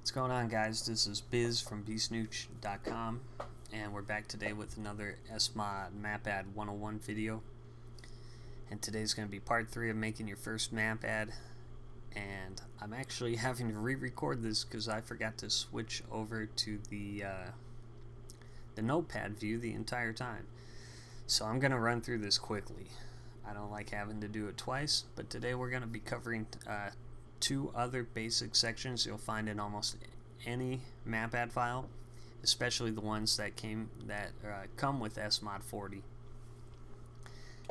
What's going on, guys? This is Biz from bsnooch.com, and we're back today with another SMOD Mapadd 101 video. And today's going to be part 3 of making your first Mapadd. And I'm actually having to re-record this because I forgot to switch over to the notepad view the entire time. So I'm going to run through this quickly. I don't like having to do it twice, but today we're going to be covering two other basic sections you'll find in almost any Mapadd file, especially the ones that come with SMOD 40.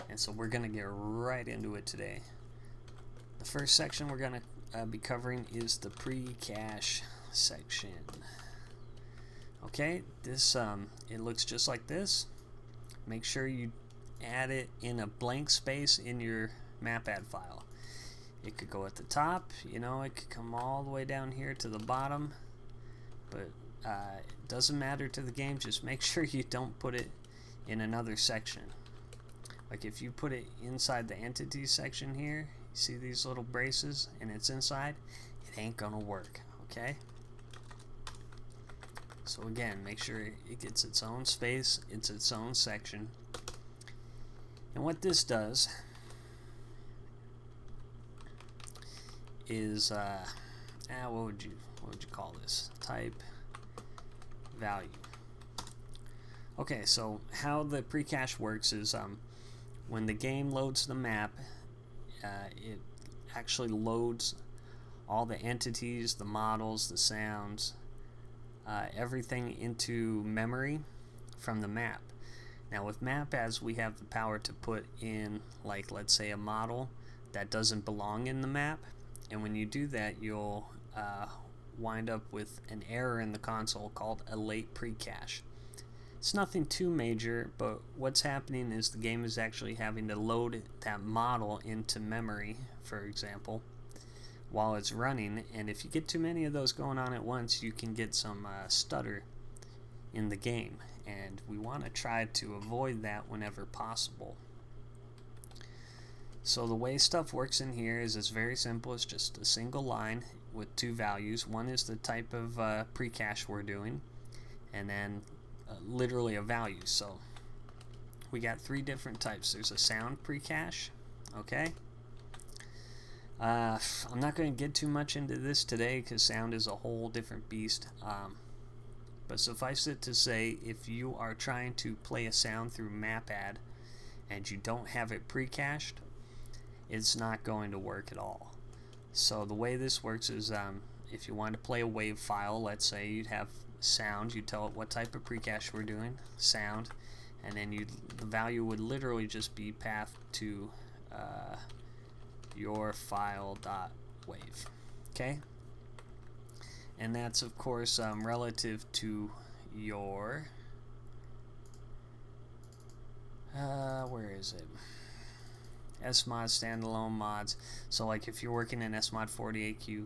And so we're going to get right into it today. The first section we're going to be covering is the Precache section. Okay, this it looks just like this. Make sure you add it in a blank space in your Mapadd file. It could go at the top, you know, it could come all the way down here to the bottom, but it doesn't matter to the game. Just make sure you don't put it in another section. Like if you put it inside the entity section here, you see these little braces and it's inside, it ain't gonna work, okay? So again, make sure it gets its own space, it's its own section. And what this does is what would you call this? Type value. Okay, so how the Precache works is when the game loads the map, it actually loads all the entities, the models, the sounds, everything into memory from the map. Now with Mapadds, we have the power to put in, like, let's say a model that doesn't belong in the map, and when you do that, you'll wind up with an error in the console called a late Precache. It's nothing too major, but what's happening is the game is actually having to load that model into memory, for example, while it's running, and if you get too many of those going on at once, you can get some stutter in the game, and we want to try to avoid that whenever possible. So the way stuff works in here is it's very simple. It's just a single line with two values. One is the type of Precache we're doing, and then literally a value. So we got three different types. There's a sound Precache, okay? I'm not going to get too much into this today because sound is a whole different beast. But suffice it to say, if you are trying to play a sound through Mapadd and you don't have it precached, it's not going to work at all. So the way this works is if you want to play a wave file, let's say you'd have sound, you tell it what type of Precache we're doing, sound, and then the value would literally just be pathed to your file.wave. Okay? And that's of course relative to your where is it? SMOD standalone mods. So like if you're working in SMOD 40AQ,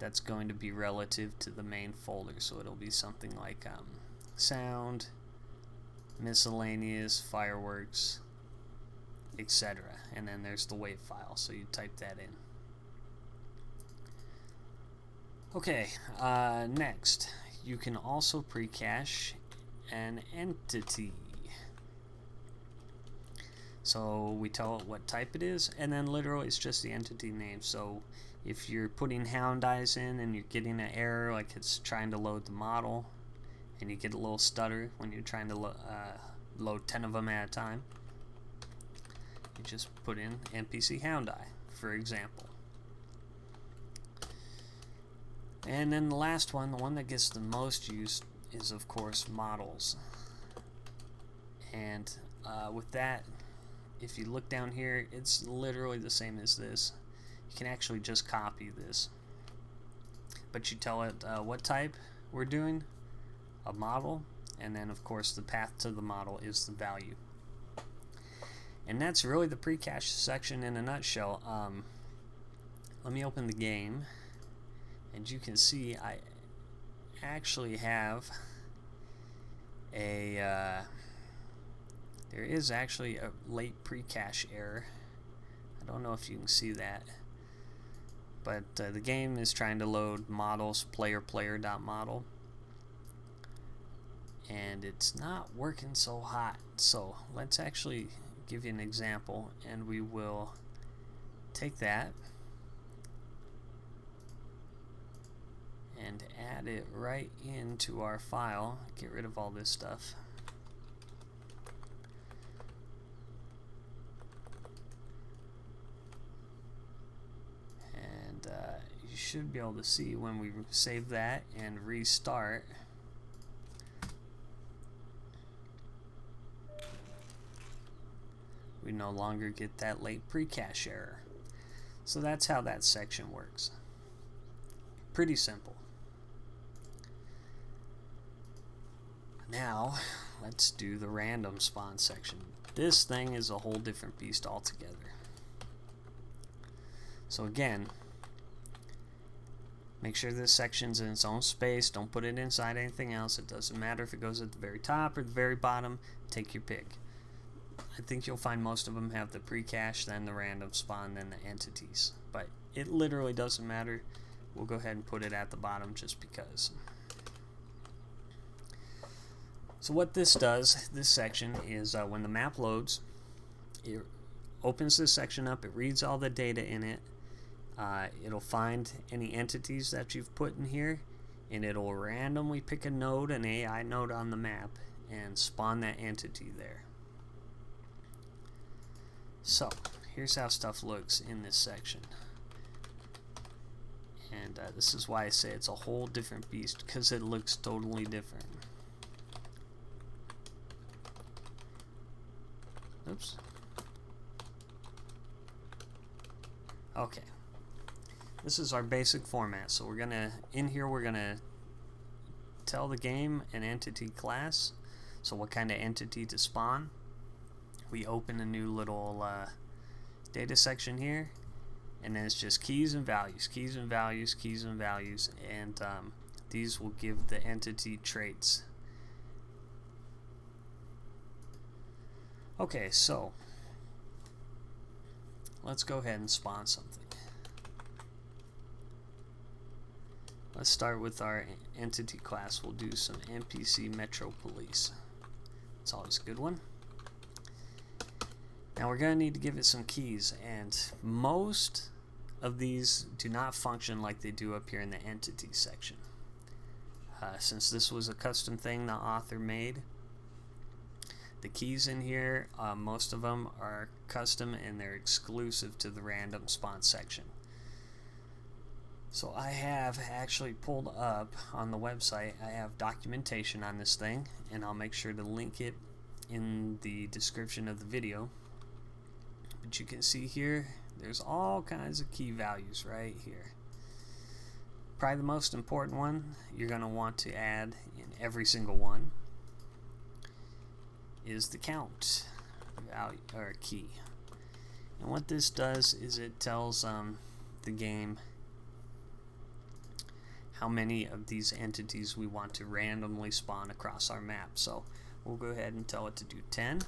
that's going to be relative to the main folder. So it'll be something like sound, miscellaneous, fireworks, etc. And then there's the wave file. So you type that in. Okay, next, you can also precache an entity. So we tell it what type it is, and then literally it's just the entity name. So if you're putting hound eyes in and you're getting an error, like it's trying to load the model, and you get a little stutter when you're trying to load 10 of them at a time, you just put in NPC hound eye, for example. And then the last one, the one that gets the most use, is of course models. And with that, if you look down here, it's literally the same as this. You can actually just copy this, but you tell it what type we're doing, a model, and then of course the path to the model is the value. And that's really the Precache section in a nutshell. Let me open the game. And you can see I actually have a there is actually a late Precache error. I don't know if you can see that. but the game is trying to load models player.model, and it's not working so hot. So let's actually give you an example, and we will take that and add it right into our file. Get rid of all this stuff. And you should be able to see when we save that and restart, we no longer get that late precache error. So that's how that section works. Pretty simple. Now let's do the random spawn section. This thing is a whole different beast altogether. So again, make sure this section's in its own space. Don't put it inside anything else. It doesn't matter if it goes at the very top or the very bottom. Take your pick. I think you'll find most of them have the precache, then the random spawn, then the entities. But it literally doesn't matter. We'll go ahead and put it at the bottom just because. So what this does, this section, is when the map loads, it opens this section up, it reads all the data in it, it'll find any entities that you've put in here, and it'll randomly pick a node, an AI node on the map, and spawn that entity there. So here's how stuff looks in this section. And this is why I say it's a whole different beast, because it looks totally different. Oops. Okay. This is our basic format. So we're gonna, in here we're gonna tell the game an entity class. So what kind of entity to spawn. We open a new little data section here, and then it's just keys and values, keys and values, keys and values, and these will give the entity traits. Okay, so let's go ahead and spawn something. Let's start with our entity class. We'll do some NPC Metro Police. It's always a good one. Now we're going to need to give it some keys, and most of these do not function like they do up here in the entity section. Since this was a custom thing the author made, the keys in here, most of them are custom and they're exclusive to the random spawn section. So I have actually pulled up on the website, I have documentation on this thing, and I'll make sure to link it in the description of the video. But you can see here, there's all kinds of key values right here. Probably the most important one you're going to want to add in every single one is the count value or key. And what this does is it tells the game how many of these entities we want to randomly spawn across our map. So we'll go ahead and tell it to do 10.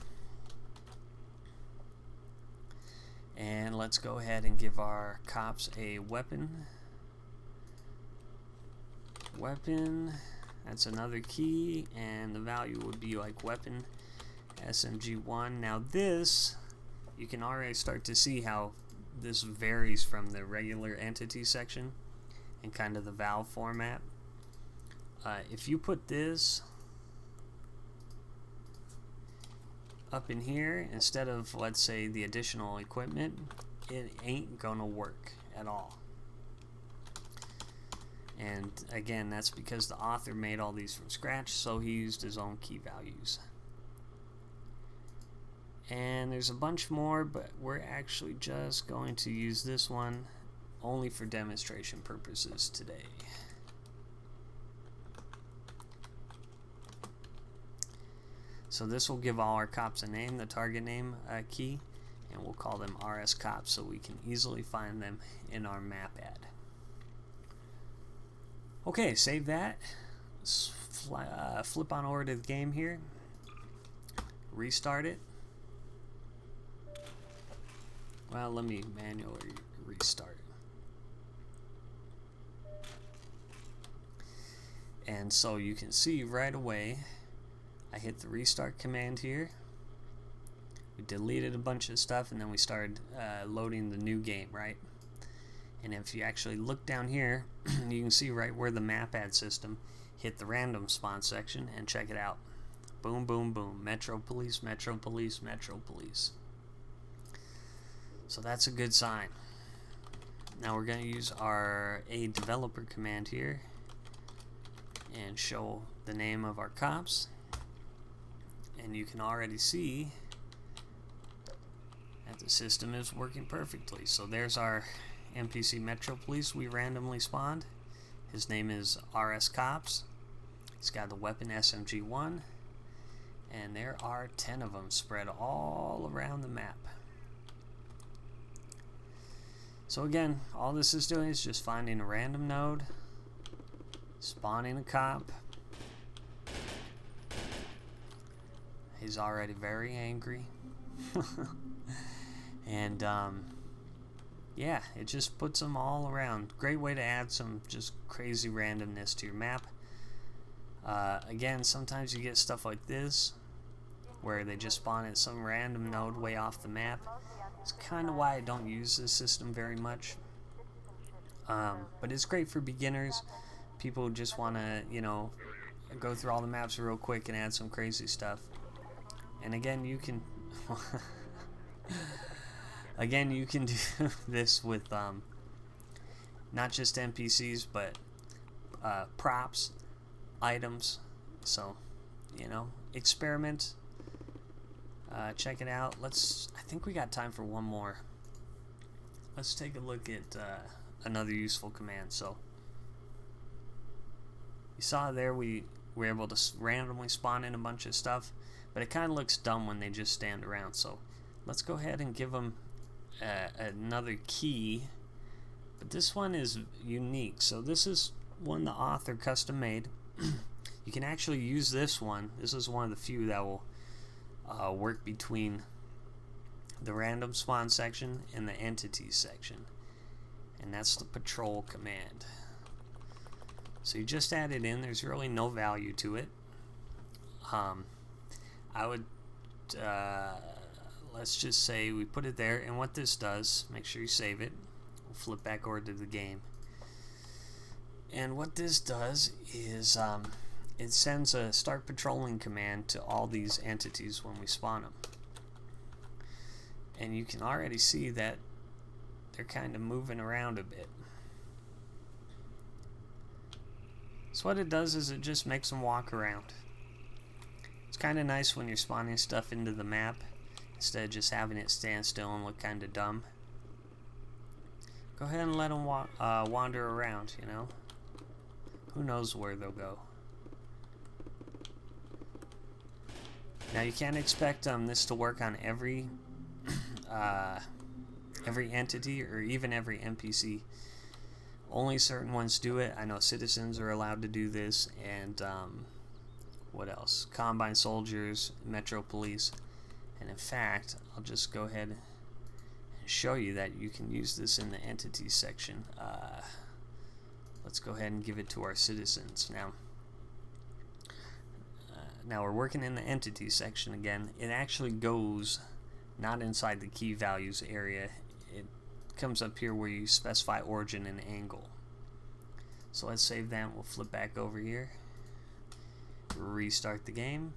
And let's go ahead and give our cops a weapon. Weapon, that's another key, and the value would be like weapon SMG1. Now this, you can already start to see how this varies from the regular entity section and kind of the Valve format. If you put this up in here instead of, let's say, the additional equipment, it ain't gonna work at all. And again, that's because the author made all these from scratch, so he used his own key values. And there's a bunch more, but we're actually just going to use this one only for demonstration purposes today. So this will give all our cops a name, the target name key, and we'll call them RS cops so we can easily find them in our map ad. Okay, save that. Let's flip on over to the game here. Restart it. Well, let me manually restart it. And so you can see right away, I hit the restart command here. We deleted a bunch of stuff, and then we started loading the new game, right? And if you actually look down here, you can see right where the Mapadd system hit the random spawn section, and check it out. Boom, boom, boom. Metro Police, Metro Police, Metro Police. So that's a good sign. Now we're going to use our A developer command here and show the name of our cops. And you can already see that the system is working perfectly. So there's our NPC Metro Police we randomly spawned. His name is RS Cops. He's got the weapon SMG-1. And there are 10 of them spread all around the map. So again, all this is doing is just finding a random node, spawning a cop. He's already very angry. And yeah, it just puts them all around. Great way to add some just crazy randomness to your map. Again, sometimes you get stuff like this where they just spawn at some random node way off the map. It's kind of why I don't use this system very much. But it's great for beginners. People just want to, you know, go through all the maps real quick and add some crazy stuff. And again, you can again, you can do this with not just NPCs, but props, items. So, you know, experiment. Check it out. I think we got time for one more. Let's take a look at another useful command. So you saw there we were able to randomly spawn in a bunch of stuff, but it kind of looks dumb when they just stand around. So let's go ahead and give them another key, but this one is unique. So this is one the author custom made. You can actually use this one. This is one of the few that will work between the random spawn section and the entities section, and that's the patrol command. So you just add it in. There's really no value to it. I would let's just say we put it there, and what this does, make sure you save it. We'll flip back over to the game, and what this does is it sends a start patrolling command to all these entities when we spawn them. And you can already see that they're kind of moving around a bit. So what it does is it just makes them walk around. It's kind of nice when you're spawning stuff into the map instead of just having it stand still and look kind of dumb. Go ahead and let them wander around, you know. Who knows where they'll go. Now you can't expect this to work on every entity or even every NPC. Only certain ones do it. I know citizens are allowed to do this, and what else? Combine soldiers, Metro Police, and in fact, I'll just go ahead and show you that you can use this in the entities section. Let's go ahead and give it to our citizens now. Now we're working in the entity section again. It actually goes not inside the key values area. It comes up here where you specify origin and angle. So let's save that. We'll flip back over here, restart the game,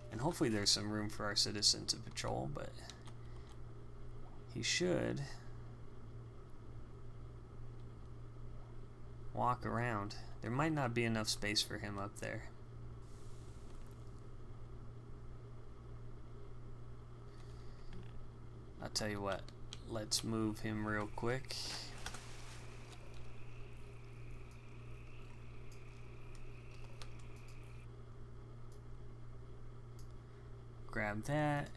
and hopefully there's some room for our citizen to patrol, but he should walk around. There might not be enough space for him up there. I'll tell you what, let's move him real quick. Grab that,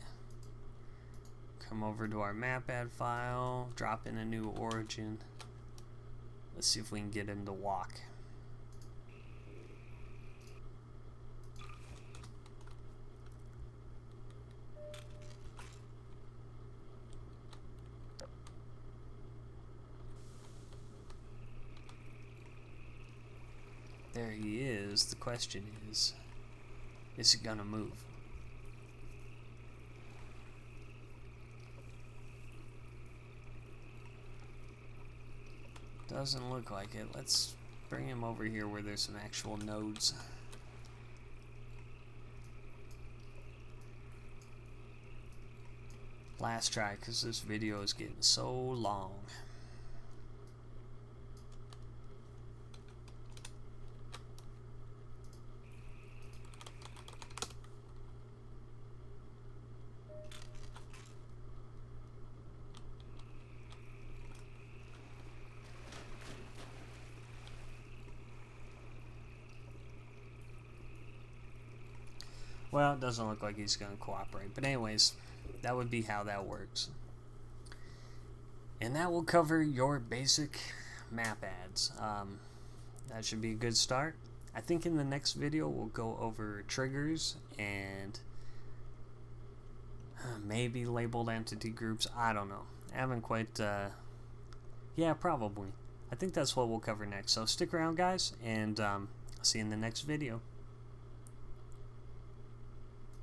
come over to our Mapadd file, drop in a new origin. Let's see if we can get him to walk. there he is. The question is he gonna move? Doesn't look like it. Let's bring him over here where there's some actual nodes. Last try, because this video is getting so long. Well, it doesn't look like he's going to cooperate. But anyways, that would be how that works. And that will cover your basic map adds. That should be a good start. I think in the next video we'll go over triggers and maybe labeled entity groups. I don't know. I haven't quite... yeah, probably. I think that's what we'll cover next. So stick around, guys, and see you in the next video.